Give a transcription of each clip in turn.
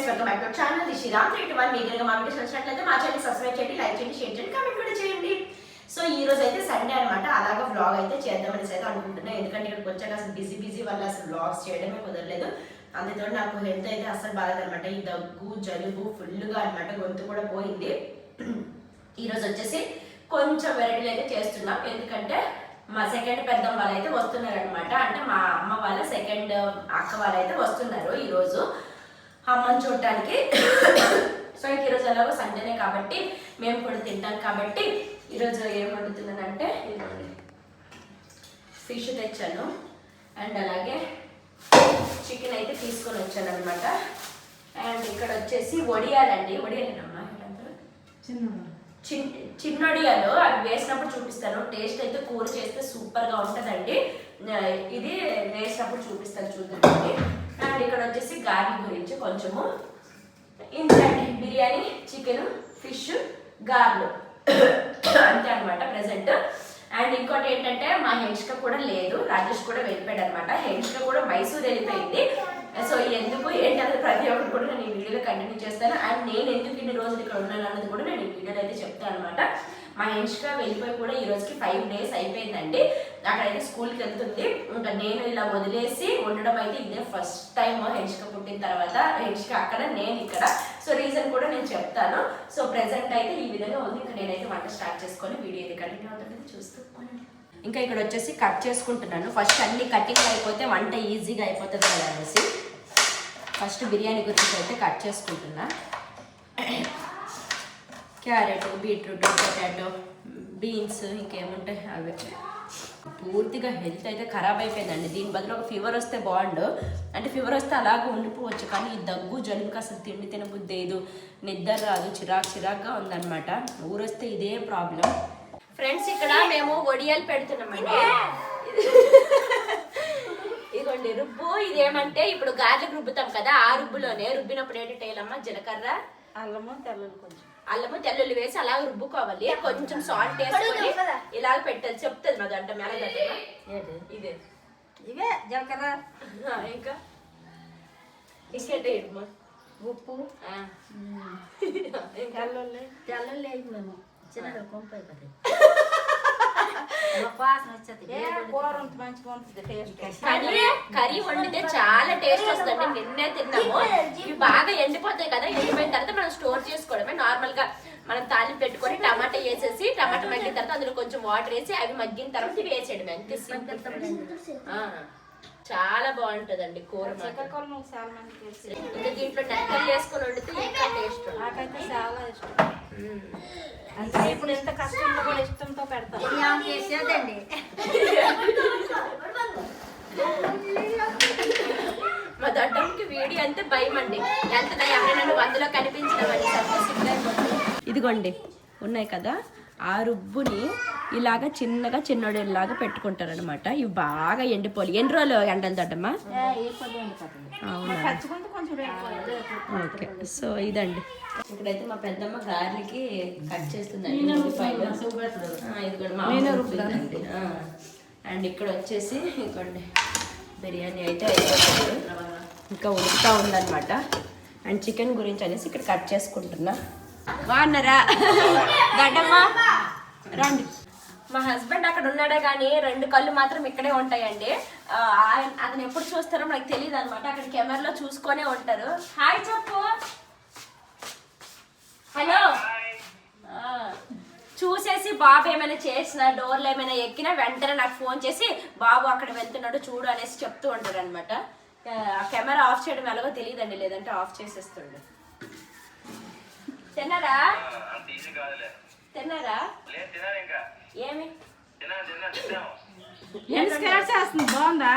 Welcome back to channel this Ram 321 మీ దగ్గర మా videos నచ్చినట్లయితే మా ఛానల్ సబ్స్క్రైబ్ చేయండి, లైక్ చేయండి, షేర్ చేయండి, కామెంట్ కూడా చేయండి. సో ఈ రోజు అయితే సండే అనమాట, అలాగా వ్లాగ్ అయితే చేద్దామని అయితే అనుకుంటున్నా. ఎందుకంటే ఇక్కడికి వచ్చాక అసలు బిజీ వల్ల అసలు వ్లాగ్స్ చేయడమే కుదరలేదు. అందుతో నాకు హెల్త్ అయితే అసలు బాగాలేదనమాట. ఈ దగ్గు జలుబు ఫుల్గా అనమాట, గొంతు కూడా పోయింది. ఈరోజు వచ్చేసి కొంచెం వెరైటీలు అయితే చేస్తున్నాం. ఎందుకంటే మా సెకండ్ పెద్దమ్మ వాళ్ళు అయితే వస్తున్నారు అనమాట. అంటే మా అమ్మ వాళ్ళ సెకండ్ అక్క వాళ్ళు అయితే వస్తున్నారు ఈరోజు అమ్మని చూడటానికి. సో ఇంక ఈరోజు ఎలాగో సండేనే కాబట్టి మేము కూడా తింటాం కాబట్టి ఈరోజు ఏం వండుతున్నానంటే ఫిష్ తెచ్చాను అండ్ అలాగే చికెన్ అయితే తీసుకొని వచ్చాను అనమాట. అండ్ ఇక్కడ వచ్చేసి వడియాలండి, వడియాలేనమ్మా చిన్నొడియాలు అవి వేసినప్పుడు చూపిస్తాను. టేస్ట్ అయితే కూర చేస్తే సూపర్గా ఉంటుందండి. ఇది వేసినప్పుడు చూపిస్తాను, చూద్దామండి. అండ్ ఇక్కడ వచ్చేసి గార్లిక్ గురించి కొంచెము ఇంతండి, బిర్యానీ, చికెన్, ఫిష్, గార్లు అంతే అనమాట ప్రెసెంట్. అండ్ ఇంకోటి ఏంటంటే మా హెన్షిక కూడా లేదు, రాజేష్ కూడా వెళ్ళిపోయాడు అనమాట. హెన్షిక కూడా మైసూర్ వెళ్ళిపోయింది. సో ఎందుకు ఏంటనేది ప్రతి ఒక్కటి కూడా నేను ఈ వీడియోలో కంటిన్యూ చేస్తాను. అండ్ నేను ఎందుకు ఇన్ని రోజులు ఇక్కడ ఉన్నాను అన్నది కూడా నేను ఈ వీడియోలో అయితే చెప్తాను అనమాట. మా హెన్షిక వెళ్ళిపోయి కూడా ఈ రోజుకి 5 days అయిపోయిందండి. అక్కడైతే స్కూల్కి వెళ్తుంది. ఇంకా నేను ఇలా వదిలేసి ఉండడం అయితే ఇదే ఫస్ట్ టైం. హెన్షిక పుట్టిన తర్వాత హెన్షిక అక్కడ, నేను ఇక్కడ. సో రీజన్ కూడా నేను చెప్తాను. సో ప్రెసెంట్ అయితే ఈ విధంగా ఉంది. ఇంకా నేనైతే వంట స్టార్ట్ చేసుకొని వీడియో ఇది కంటిన్యూ అవుతుంది, చూస్తూ. ఇంకా ఇక్కడ వచ్చేసి కట్ చేసుకుంటున్నాను. ఫస్ట్ అన్ని కటింగ్ అయిపోతే వంట ఈజీగా అయిపోతుంది కదా అనేసి ఫస్ట్ బిర్యానీ గురించి అయితే కట్ చేసుకుంటున్నా. క్యారెట్, బీట్రూట్, పొటాటో, బీన్స్, ఇంకేముంటాయి అవి. పూర్తిగా హెల్త్ అయితే ఖరాబ్ అయిపోయిందండి. దీని బదులు ఒక ఫీవర్ వస్తే బాగుండు. అంటే ఫీవర్ వస్తే అలాగే ఉండిపోవచ్చు, కానీ ఈ దగ్గు జలుబుకి అసలు తిండి తినబుద్ధి లేదు, నిద్ర రాదు, చిరాకుగా ఉందన్నమాట. ఊరొస్తే ఇదే ప్రాబ్లం. ఫ్రెండ్స్ ఇక్కడ మేము వడియాలు పెడుతున్నామండి. ఇదిగోండి రుబ్బు. ఇదేమంటే ఇప్పుడు గార్లిక్ రుబ్బుతాం కదా, ఆ రుబ్బులోనే రుబ్బినప్పుడు ఏంటి టైలమ్మ జీలకర్ర, అల్లము తెల్లుల్లి వేసి అలా రుబ్బుకోవాలి. కొంచెం సాల్ట్ వేసుకొని ఇలాగ పెట్టాలి. చెప్తుంది మా దండ మేళ ఇదే ఇవే జీలకర్ర, ఇంకా ఇంకేంటి ఉప్పు, తెల్లుల్లి మేము చిన్న కొంపై కర్రీ వండితే చాలా టేస్ట్ వస్తుంది. నిన్నే తిన్నాము. ఇవి బాగా ఎండిపోతాయి కదా, ఎండిపోయిన తర్వాత మనం స్టోర్ చేసుకోవడమే. నార్మల్ గా మనం తాలింపు పెట్టుకొని టమాటా వేసేసి, టమాటా మగ్గిన తర్వాత అందులో కొంచెం వాటర్ వేసి అవి మగ్గిన తర్వాత ఇవి వేసేయడమే. అంతే చాలా బాగుంటదండి కూర. ఇంకా దీంట్లో నెక్కలు వేసుకొని వండితే ఇంకా టేస్ట్. నాకైతే చాలా ఇష్టం. అంటే ఇప్పుడు ఎంత కష్టంలో కూడా ఇష్టంతో పెడతాం. మా దడ్డంకి వీడియో అంటే భయం అండి. ఎంత ఎవరైనా 100లో కనిపించడం. ఇదిగోండి ఉన్నాయి కదా, ఆ రుబ్బుని ఇలాగా చిన్నగా చిన్నోడేలాగా పెట్టుకుంటారనమాట. ఇవి బాగా ఎండిపోవాలి. ఎన్ని రోజులు ఎండలు దడ్డమ్మా? అవునా, ఓకే. సో ఇదండి, ఇక్కడైతే మా పెద్దమ్మ గార్లికి కట్ చేస్తుందండి. ఇది కూడా మామూలుండి. అండ్ ఇక్కడ వచ్చేసి ఇంకోండి బిర్యానీ అయితే అయిపోతుంది, ఇంకా ఉడుకుతా ఉందన్నమాట. అండ్ చికెన్ గురించి అనేసి ఇక్కడ కట్ చేసుకుంటున్నా. బాగున్నారా గడ్డమ్మ? రండి. మా హస్బెండ్ అక్కడ ఉన్నాడే కానీ 2 కళ్ళు మాత్రం ఇక్కడే ఉంటాయండి. అతను ఎప్పుడు చూస్తారో నాకు తెలియదు అనమాట. అక్కడ కెమెరాలో చూసుకొనే ఉంటారు. హాయ్ చెప్పు. హలో. చూసేసి బాబు ఏమైనా చేసినా, డోర్లో ఏమైనా ఎక్కినా వెంటనే నాకు ఫోన్ చేసి బాబు అక్కడ వెళ్తున్నాడు చూడు అనేసి చెప్తూ ఉంటాడు అనమాట. కెమెరా ఆఫ్ చేయడం ఎలాగో తెలియదండి, లేదంటే ఆఫ్ చేసేస్తుండే. తిన్నారా? ఏమి బాగుందా?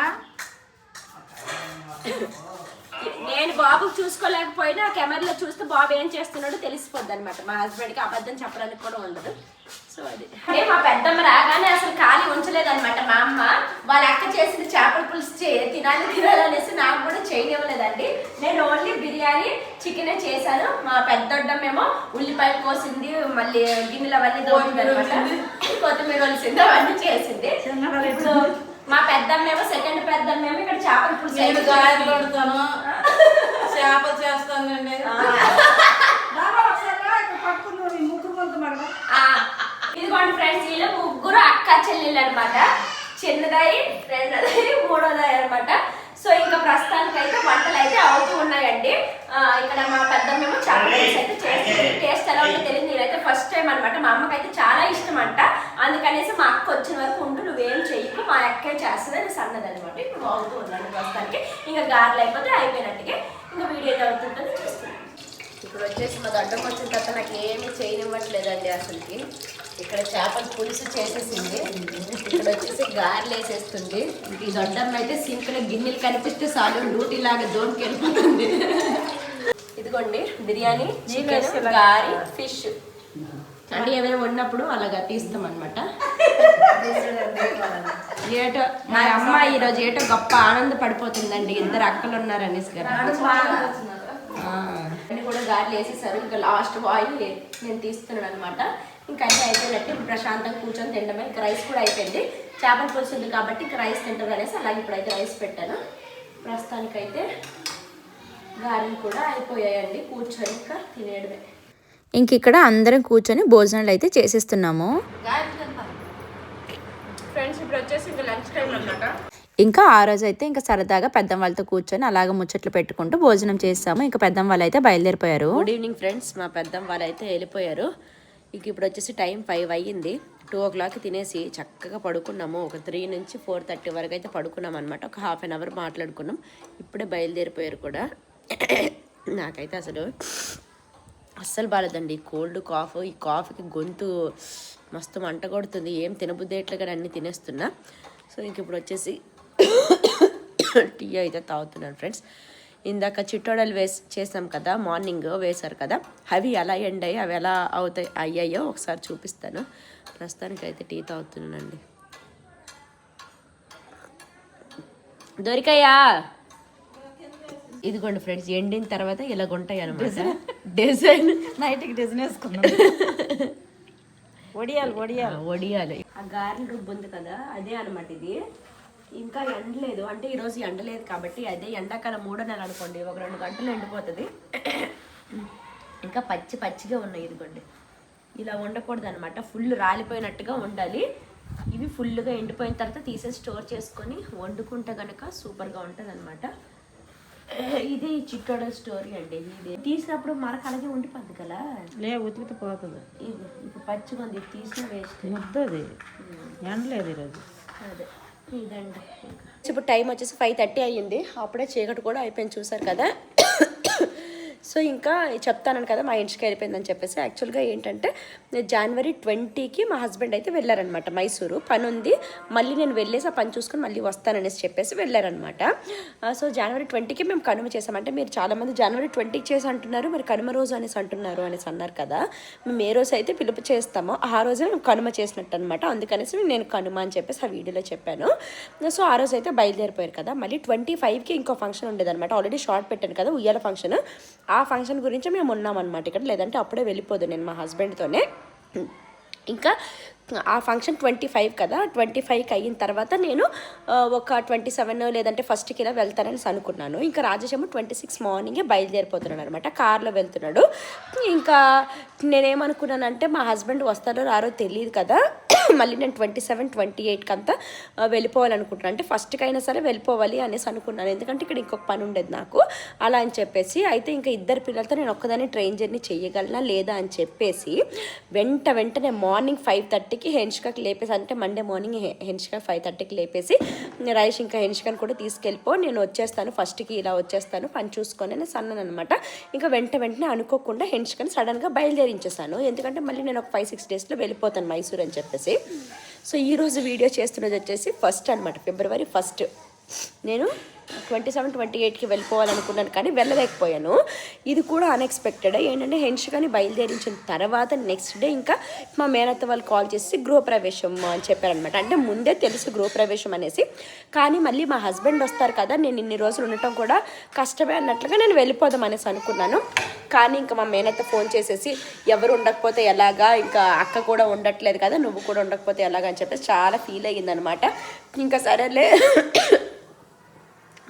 నేను బాబుకి చూసుకోలేకపోయినా కెమెరాలో చూస్తే బాబు ఏం చేస్తున్నాడో తెలిసిపోద్ది అనమాట. మా హస్బెండ్కి అబద్ధం చెప్పడానికి కూడా ఉండదు. సో అది మా పెద్దమ్మ రాగానే అసలు ఖాళీ ఉంచలేదన్నమాట. మా అమ్మ వాళ్ళ అక్క చేసిన చేపల పులుసు తినాలనేసి నాకు కూడా చేయనివ్వలేదండి. నేను ఓన్లీ బిర్యానీ, చికెనే చేశాను. మా పెద్దొడ్డమేమో ఉల్లిపాయలు కోసింది, మళ్ళీ గిన్నెలు అవన్నీ దోచింది అనమాట, కొత్తిమీర వలిసింది, అవన్నీ చేసింది. ఇప్పుడు మా పెద్దమ్మేమో సెకండ్ పెద్దమ్మేమో ఇక్కడ చేపల పులుసు చేపలు చేస్తానండి. ఏమంటే తెలియదు, నేనైతే ఫస్ట్ టైం అనమాట. మా అమ్మకైతే చాలా ఇష్టం అంట, అందుకనేసి మా అక్క వచ్చిన వరకు ఉంటూ నువ్వేం చెయ్యకు, మా అక్కే చేస్తుంది అని అన్నది అనమాట. ఇప్పుడు బాగుతూ ఉన్నాను ప్రస్తుతానికి. ఇంకా గారెలు అయిపోతే అయిపోయినట్టుగా ఇంకా వీడియో అయితే అవుతుంటుంది, చూస్తున్నాను. ఇప్పుడు వచ్చేసి మా దొడ్డమ్మ వచ్చిన తర్వాత నాకు ఏమీ చేయనివ్వట్లేదండి అసలుకి. ఇక్కడ చేపల పులుసు చేసేసింది, ఇక్కడ వచ్చేసి గారెలు వేసేస్తుంది. ఈ దొడ్డమ్మ అయితే సింపుల్గా గిన్నెలు కనిపిస్తే చాలు డ్యూటీ లాగా జోన్కి వెళ్ళిపోతుంది. ఇదిగోండి బిర్యానీ, చికెన్, గారి, ఫిష్ అంటే ఏమైనా ఉన్నప్పుడు అలాగా తీస్తాం అనమాట. ఏటో మా అమ్మ ఈరోజు ఏటో గొప్ప ఆనంద పడిపోతుందండి, ఇద్దరు అక్కలు ఉన్నారు అనేసి కదా. అన్ని కూడా గారెలు వేసేసారు. ఇంకా లాస్ట్ ఆయిల్ నేను తీస్తున్నాను అనమాట. ఇంకా అన్నీ అయిపోయినట్టు ఇప్పుడు ప్రశాంతంగా కూర్చొని తినడమే. ఇంకా రైస్ కూడా అయిపోయింది, చేపల పులుసు ఉంది కాబట్టి ఇంకా రైస్ తింటారు అనేసి అలాగే ఇప్పుడైతే రైస్ పెట్టాను. ప్రస్తుతానికైతే గారెలు కూడా అయిపోయాయండి, కూర్చొని ఇంకా తినేయడమే. ఇంక ఇక్కడ అందరం కూర్చొని భోజనాలు అయితే చేసేస్తున్నాము. ఫ్రెండ్స్ ఇప్పుడు వచ్చేసి ఇంకా లంచ్ టైం అన్నమాట. ఇంకా ఆ రోజు అయితే ఇంకా సరదాగా పెద్దమ్మ వాళ్ళతో కూర్చొని అలాగ ముచ్చట్లు పెట్టుకుంటూ భోజనం చేస్తాము. ఇంకా పెద్దమ్మ వాళ్ళు అయితే బయలుదేరిపోయారు. గుడ్ ఈవినింగ్ ఫ్రెండ్స్, మా పెద్దమ్మ వాళ్ళు అయితే వెళ్ళిపోయారు. ఇంక ఇప్పుడు వచ్చేసి టైం 5 అయ్యింది. 2 o'clock తినేసి చక్కగా పడుకున్నాము. ఒక 3 నుంచి 4:30 వరకు అయితే పడుకున్నాం అనమాట. ఒక ½ an hour మాట్లాడుకున్నాం. ఇప్పుడే బయలుదేరిపోయారు కూడా. నాకైతే అస్సలు బాలేదండి కోల్డ్ కాఫ్. ఈ కాఫీకి గొంతు మస్తు మంట కొడుతుంది, ఏం తినబుద్దేట్లుగా అన్నీ తినేస్తున్నా. సో ఇంక ఇప్పుడు వచ్చేసి టీ అయితే తాగుతున్నాను ఫ్రెండ్స్. ఇందాక చిట్టోడలు చేసాం కదా, మార్నింగ్ వేశారు కదా, అవి ఎలా ఎండాయి, అవి ఎలా అయ్యాయో ఒకసారి చూపిస్తాను. ప్రస్తుతానికి అయితే టీ తాగుతున్నానండి. దొరికాయా? ఇదిగోండి ఫ్రెండ్స్, ఎండిన తర్వాత ఇలా ఉంటాయి అనమాట. డిజైన్ నైట్కి డిజైన్ వేసుకున్నాం. వడియాలు ఆ గారెల రుబ్బు ఉంది కదా, అదే అనమాట. ఇది ఇంకా ఎండలేదు, అంటే ఈరోజు ఎండలేదు కాబట్టి అదే. ఎండాకాలం 3వ నెల అనుకోండి, ఒక 2 గంటలు ఎండిపోతుంది. ఇంకా పచ్చిగా ఉన్నాయి. ఇదిగోండి ఇలా ఉండకూడదు అనమాట, ఫుల్ రాలిపోయినట్టుగా ఉండాలి. ఇవి ఫుల్గా ఎండిపోయిన తర్వాత తీసేసి స్టోర్ చేసుకొని వండుకుంటే కనుక సూపర్గా ఉంటుంది అనమాట. ఇది చిట్టోడ స్టోరీ అండి. ఇది తీసినప్పుడు మరక అలాగే ఉండిపోద్ది కదా, ఉతికితే పోతుంది. ఇది ఇప్పుడు పచ్చిగా ఉంది, తీసిన వేస్ట్ ముద్దది ఎండలేదు ఈరోజు. అదే ఇదండి. ఇప్పుడు టైం వచ్చేసి 5:30 అయ్యింది. అప్పుడే చీకటి కూడా అయిపోయింది, చూసారు కదా. సో ఇంకా చెప్తాను కదా మా ఇంటికి వెళ్ళిపోయిందని చెప్పేసి. యాక్చువల్గా ఏంటంటే January 20కి మా హస్బెండ్ అయితే వెళ్ళారనమాట మైసూరు. పని ఉంది, మళ్ళీ నేను వెళ్ళేసి ఆ పని చూసుకొని మళ్ళీ వస్తాననేసి చెప్పేసి వెళ్ళారనమాట. సో January 20కి మేము కనుమ చేసామంటే, మీరు చాలామంది January 20కి చేసి అంటున్నారు, మరి కనుమ రోజు అనేసి అన్నారు కదా. మేము ఏ రోజు అయితే పిలుపు చేస్తామో ఆ రోజే మేము కనుమ చేసినట్టు అనమాట. అందుకనేసి నేను కనుమ అని చెప్పేసి ఆ వీడియోలో చెప్పాను. సో ఆ రోజు అయితే బయలుదేరిపోయారు కదా. మళ్ళీ 25కి ఇంకో ఫంక్షన్ ఉండేదన్నమాట. ఆల్రెడీ షార్ట్ పెట్టాను కదా, ఉయ్యాల ఫంక్షన్. ఆ ఫంక్షన్ గురించి మేము ఉన్నామన్నమాట ఇక్కడ, లేదంటే అప్పుడే వెళ్ళిపోదు నేను మా హస్బెండ్తోనే. ఇంకా ఆ ఫంక్షన్ 25 కదా, 25కి అయిన తర్వాత నేను ఒక 27 లేదంటే 1st ఇలా వెళ్తానని అనుకున్నాను. ఇంకా రాజేష్ ఏమో 26 మార్నింగే బయలుదేరిపోతున్నాడు అనమాట, కార్లో వెళ్తున్నాడు. ఇంకా నేనేమనుకున్నానంటే మా హస్బెండ్ వస్తారో రారో తెలియదు కదా, మళ్ళీ నేను 27, 28కి అంతా వెళ్ళిపోవాలనుకుంటున్నాను. అంటే 1st అయినా సరే వెళ్ళిపోవాలి అనేసి అనుకున్నాను, ఎందుకంటే ఇక్కడ ఇంకొక పని ఉండేది నాకు అలా అని చెప్పేసి. అయితే ఇంకా 2 పిల్లలతో నేను ఒక్కదాన్ని ట్రైన్ జర్నీ చేయగలనా లేదా అని చెప్పేసి వెంటనే మార్నింగ్ 5:30కి హెన్షికాకి లేపేసి, అంటే మండే మార్నింగ్ హెన్షికా 5:30కి లేపేసి, రైష్ ఇంకా హెన్షికాని కూడా తీసుకెళ్ళిపో, నేను వచ్చేస్తాను 1స్ట్కి ఇలా వచ్చేస్తాను పని చూసుకొని అని అన్నాను అనమాట. ఇంకా వెంటనే అనుకోకుండా హెన్షికాని సడన్గా బయలుదేరించేసాను, ఎందుకంటే మళ్ళీ నేను ఒక 5-6 డేస్లో వెళ్ళిపోతాను మైసూర్ అని చెప్పేసి. సో ఈరోజు వీడియో చేస్తున్నది వచ్చేసి 1st అనమాట, February 1st. నేను 27, 28కి వెళ్ళిపోవాలనుకున్నాను కానీ వెళ్ళలేకపోయాను. ఇది కూడా అన్ఎక్స్పెక్టెడ్. ఏంటంటే హెన్షికాని బయలుదేరించిన తర్వాత నెక్స్ట్ డే ఇంకా మా మేనత్త వాళ్ళు కాల్ చేసి గృహప్రవేశం అని చెప్పారనమాట. అంటే ముందే తెలుసు గృహప్రవేశం అనేసి, కానీ మళ్ళీ మా హస్బెండ్ వస్తారు కదా, నేను ఇన్ని రోజులు ఉండటం కూడా కష్టమే అన్నట్లుగా నేను వెళ్ళిపోదాం అనేసి అనుకున్నాను. కానీ ఇంకా మా మేనత్త ఫోన్ చేసేసి, ఎవరు ఉండకపోతే ఎలాగా, ఇంకా అక్క కూడా ఉండట్లేదు కదా, నువ్వు కూడా ఉండకపోతే ఎలాగా అని చెప్పేసి చాలా ఫీల్ అయ్యిందనమాట. ఇంకా సరేలే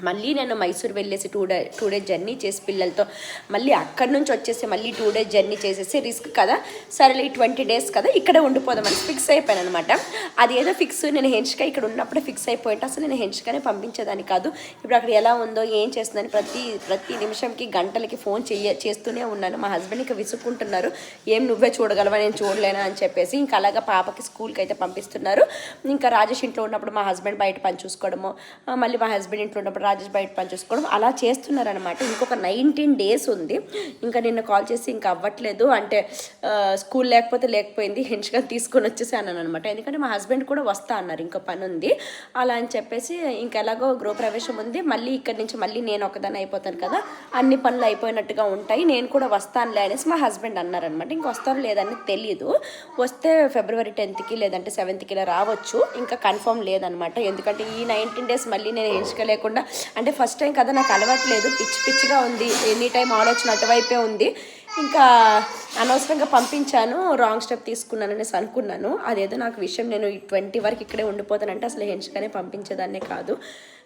మళ్ళీ నేను మైసూర్ వెళ్ళేసి టూ డేస్ జర్నీ చేసి పిల్లలతో మళ్ళీ అక్కడి నుంచి వచ్చేసి మళ్ళీ 2 డేస్ జర్నీ చేసేసి రిస్క్ కదా, సరేలే 20 డేస్ కదా ఇక్కడే ఉండిపోదామని ఫిక్స్ అయిపోయాను అనమాట. అది ఏదో ఫిక్స్, నేను హెన్షిక ఇక్కడ ఉన్నప్పుడే ఫిక్స్ అయిపోయింటే అసలు నేను హెన్షికనే పంపించేదాన్ని కాదు. ఇప్పుడు అక్కడ ఎలా ఉందో ఏం చేస్తుందని ప్రతి నిమిషంకి గంటలకి ఫోన్ చేస్తూనే ఉన్నాను. మా హస్బెండ్ ఇంకా విసుక్కుంటున్నారు, ఏం నువ్వే చూడగలవా నేను చూడలేనా అని చెప్పేసి. ఇంకా అలాగా పాపకి స్కూల్కి అయితే పంపిస్తున్నారు. ఇంకా రాజేష్ ఇంట్లో ఉన్నప్పుడు మా హస్బెండ్ బయట పని చూసుకోవడము, మళ్ళీ మా హస్బెండ్ ఇంట్లో ఉన్నప్పుడు రాజేష్ బయట పని చూసుకోవడం అలా చేస్తున్నారనమాట. ఇంకొక 19 డేస్ ఉంది. ఇంకా నిన్న కాల్ చేసి ఇంకా అవ్వట్లేదు అంటే స్కూల్ లేకపోయింది, హెన్షిక తీసుకొని వచ్చేసాను అనమాట. ఎందుకంటే మా హస్బెండ్ కూడా వస్తా అన్నారు, ఇంకో పని ఉంది అలా అని చెప్పేసి. ఇంకా ఎలాగో గృహప్రవేశం ఉంది, మళ్ళీ ఇక్కడి నుంచి మళ్ళీ నేను ఒకదాన్ని అయిపోతాను కదా, అన్ని పనులు అయిపోయినట్టుగా ఉంటాయి, నేను కూడా వస్తానులే అనేసి మా హస్బెండ్ అన్నారనమాట. ఇంక వస్తాను లేదని తెలియదు, వస్తే ఫిబ్రవరి 10th లేదంటే 7th ఇలా రావచ్చు, ఇంకా కన్ఫర్మ్ లేదనమాట. ఎందుకంటే ఈ 19 డేస్ మళ్ళీ నేను హెన్షిక లేకుండా అంటే ఫస్ట్ టైం కదా, నాకు అలవాట్లేదు, పిచ్చిగా ఉంది, ఎనీ టైం ఆలోచన అటువైపే ఉంది. ఇంకా అనవసరంగా పంపించాను, రాంగ్ స్టెప్ తీసుకున్నాను అనేసి అనుకున్నాను. అదేదో నాకు విషయం, నేను 20 వరకు ఇక్కడే ఉండిపోతానంటే అసలు హెన్షికనే పంపించేదాన్నే కాదు.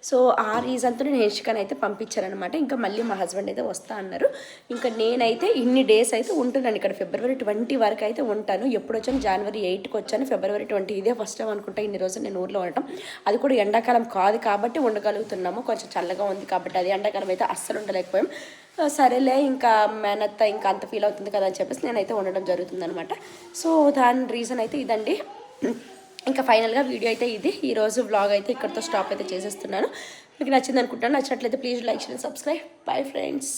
సో ఆ రీజన్తో నేను హెన్షికని అయితే పంపించానమాట. ఇంకా మళ్ళీ మా హస్బెండ్ అయితే వస్తా అన్నారు. ఇంకా నేనైతే ఇన్ని డేస్ అయితే ఉంటున్నాను ఇక్కడ, ఫిబ్రవరి 20 వరకు అయితే ఉంటాను. ఎప్పుడు వచ్చాను, జనవరి 8కి వచ్చాను, ఫిబ్రవరి 20 ఇదే ఫస్ట్ టైం అనుకుంటా ఇన్ని రోజులు నేను ఊర్లో ఉండటం. అది కూడా ఎండాకాలం కాదు కాబట్టి ఉండగలుగుతున్నాము, కొంచెం చల్లగా ఉంది కాబట్టి. అది ఎండాకాలం అయితే అస్సలు ఉండలేకపోయాం. సరేలే ఇంకా మేనత్త ఇంకా అంత ఫీల్ అవుతుంది కదా అని చెప్పేసి నేనైతే ఉండడం జరుగుతుందనమాట. సో దాని రీజన్ అయితే ఇదండి. ఇంకా ఫైనల్గా వీడియో అయితే ఇది, ఈరోజు వ్లాగ్ అయితే ఇక్కడితో స్టాప్ అయితే చేసేస్తున్నాను. మీకు నచ్చింది అనుకుంటాను. నచ్చినట్లయితే please like share subscribe. Bye friends.